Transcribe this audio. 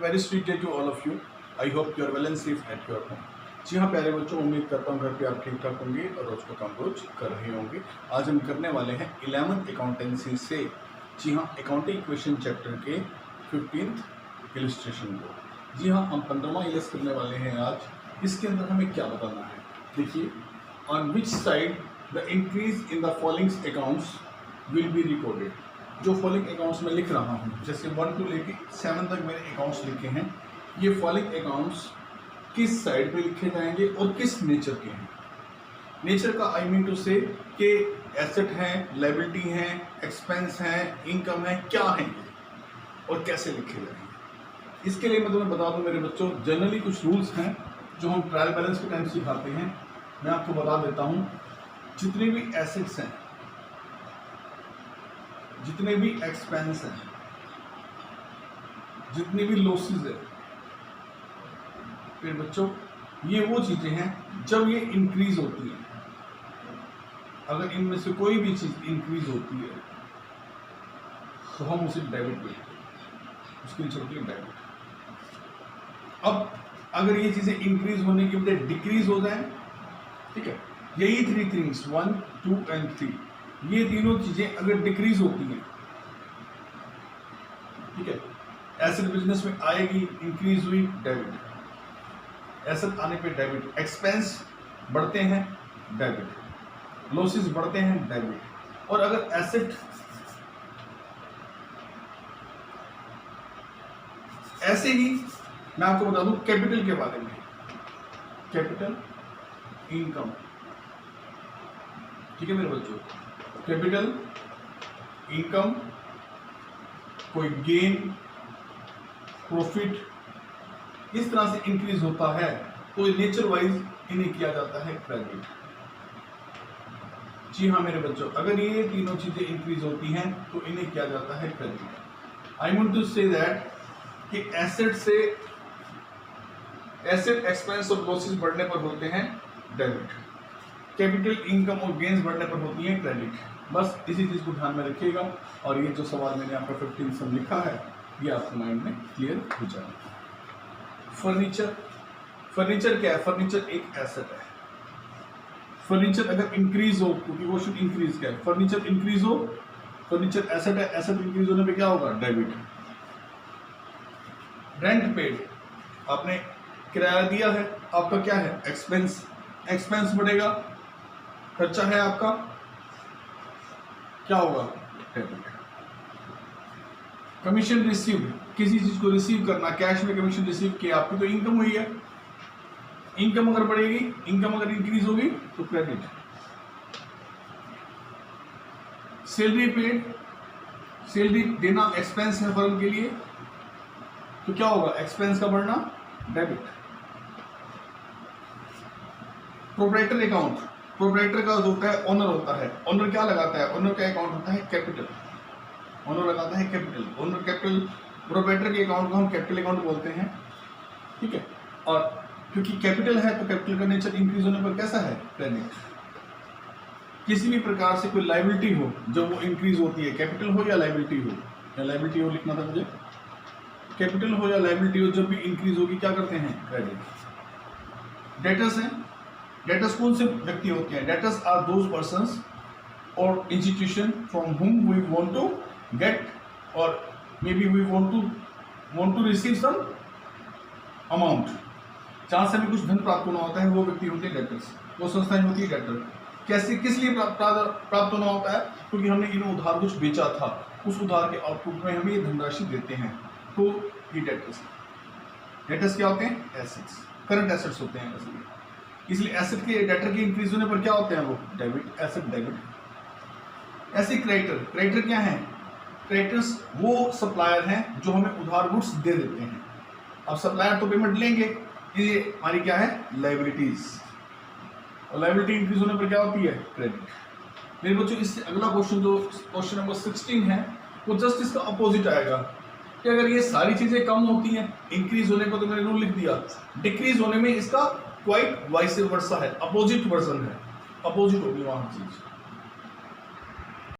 very sweet day to all of you. I hope you are well and safe at your home. जी हाँ प्यारे बच्चों, उम्मीद करता हूँ घर पे आप ठीक ठाक होंगे और रोज को काम रोज कर रहे होंगे। आज हम करने वाले हैं 11th अकाउंटेंसी से, जी हाँ, अकाउंटिंग क्वेश्चन चैप्टर के 15th इलस्ट्रेशन को। जी हाँ, हम 15वां इलस करने वाले हैं आज। इसके अंदर हमें क्या बताना है, देखिए, on which side the increase in the following accounts will be recorded. जो फॉलोइंग अकाउंट्स में लिख रहा हूँ, जैसे 1 to लेके 7 तक मैंने अकाउंट्स लिखे हैं, ये फॉलोइंग अकाउंट्स किस साइड पे लिखे जाएंगे और किस नेचर के हैं। नेचर का आई मीन टू से कि एसेट हैं, लायबिलिटी हैं, एक्सपेंस हैं, इनकम है, क्या है और कैसे लिखे जाएंगे। इसके लिए मैं तुम्हें बता दूं मेरे बच्चों, जनरली कुछ रूल्स हैं जो हम ट्रायल बैलेंस के टाइम सिखाते हैं। मैं आपको बता देता हूँ, जितने भी एसेट्स हैं, जितने भी एक्सपेंस हैं, जितनी भी लॉसेस है, फिर बच्चों ये वो चीजें हैं जब ये इंक्रीज होती है। अगर इनमें से कोई भी चीज इंक्रीज होती है तो हम उसे डेबिट बोलते हैं, उसके लिए होती है डेबिट। अब अगर ये चीजें इंक्रीज होने की बजाय डिक्रीज हो जाए, ठीक है, यही 3 थिंग्स 1, 2 and 3, ये तीनों चीजें अगर डिक्रीज होती हैं, ठीक है, एसेट बिजनेस में आएगी, इंक्रीज हुई, डेबिट। एसेट आने पे डेबिट, एक्सपेंस बढ़ते हैं, डेबिट, लॉसेस बढ़ते हैं, डेबिट। और अगर एसेट ऐसे ही, मैं आपको बता दूं कैपिटल के बारे में, कैपिटल इनकम, ठीक है मेरे बच्चों, कैपिटल इनकम, कोई गेन, प्रॉफिट, इस तरह से इंक्रीज होता है तो नेचर वाइज इन्हें किया जाता है क्रेडिट। जी हाँ मेरे बच्चों, अगर ये तीनों चीजें इंक्रीज होती हैं तो इन्हें किया जाता है credit. I want to say that कि एसेट से एसेट, एक्सपेंस और लॉसेस बढ़ने पर होते हैं डेबिट, कैपिटल इनकम और गेन्स बढ़ने पर होती है क्रेडिट। बस इसी चीज को ध्यान में रखिएगा और ये जो सवाल मैंने आपका 15 सम लिखा है ये आपके माइंड में क्लियर हो जाएगा। फर्नीचर, फर्नीचर क्या है? फर्नीचर एक एसेट है। फर्नीचर अगर इंक्रीज हो, क्योंकि वो शुड इंक्रीज, क्या है, फर्नीचर इंक्रीज हो, फर्नीचर एसेट है, एसेट इंक्रीज होने पे क्या होगा? डेबिट। रेंट पेड, आपने किराया दिया है, आपका क्या है? एक्सपेंस, एक्सपेंस बढ़ेगा, खर्चा है आपका, क्या होगा? डेबिट। कमीशन रिसीव, किसी चीज को रिसीव करना, कैश में कमीशन रिसीव किया, आपकी तो इनकम हुई है। इनकम अगर बढ़ेगी, इनकम अगर इंक्रीज होगी तो क्रेडिट। सैलरी पेड, सैलरी देना एक्सपेंस है फर्म के लिए, तो क्या होगा? एक्सपेंस का बढ़ना, डेबिट। प्रोप्राइटर अकाउंट, प्रोप्राइटर का जो होता है ओनर होता है, ओनर क्या लगाता है? ओनर का अकाउंट होता है कैपिटल, ओनर लगाता है कैपिटल, ओनर कैपिटल। प्रोप्राइटर के अकाउंट को हम कैपिटल अकाउंट बोलते हैं, ठीक है। और क्योंकि कैपिटल है तो कैपिटल का नेचर इंक्रीज होने पर कैसा है? क्रेडिट। किसी भी प्रकार से कोई लायबिलिटी हो जब वो इंक्रीज होती है, कैपिटल हो या लायबिलिटी हो, या लायबिलिटी हो लिखना था मुझे, कैपिटल हो या लायबिलिटी हो, जब भी इंक्रीज होगी क्या करते हैं? क्रेडिट। डेटर्स हैं, डेटर्स कौन से व्यक्ति होते हैं? डेटर्स आर दोज पर्संस और institution from whom we want to get or maybe we want to receive some amount, जहां से हमें कुछ धन प्राप्त होना होता है, वो व्यक्ति होते हैं डेटर्स, वो संस्थाएं होती है डेटर। कैसे, किस लिए प्राप्त होना होता है? क्योंकि हमने इन्हें उधार कुछ बेचा था, उस उधार के आउटपुट में हमें ये धनराशि देते हैं, तो ये डेटर्स। डेटर्स क्या होते हैं? एसेट्स, करंट एसेट्स होते हैं इसलिए एसेट के, डेटर के इंक्रीज होने पर क्या होते हैं? वो डेबिट, एसेट डेबिट। ऐसे क्रेडिटर, क्रेडिटर क्या है? क्रेडिटर्स वो सप्लायर हैं जो हमें उधार गुड्स दे देते हैं। अब सप्लायर तो पेमेंट लेंगे, ये हमारी क्या है? लायबिलिटीज। और लायबिलिटी इंक्रीज होने पर क्या होती है? क्रेडिट। मेरे बच्चों, इससे अगला क्वेश्चन जो क्वेश्चन नंबर 16 है वो जस्ट इसका अपोजिट आएगा कि अगर ये सारी चीजें कम होती हैं, इंक्रीज होने को तो मैंने रूल लिख दिया, डिक्रीज होने में इसका क्वाइट वाइस वर्सा है, अपोजिट वर्जन है, अपोजिट होगी वहां चीज।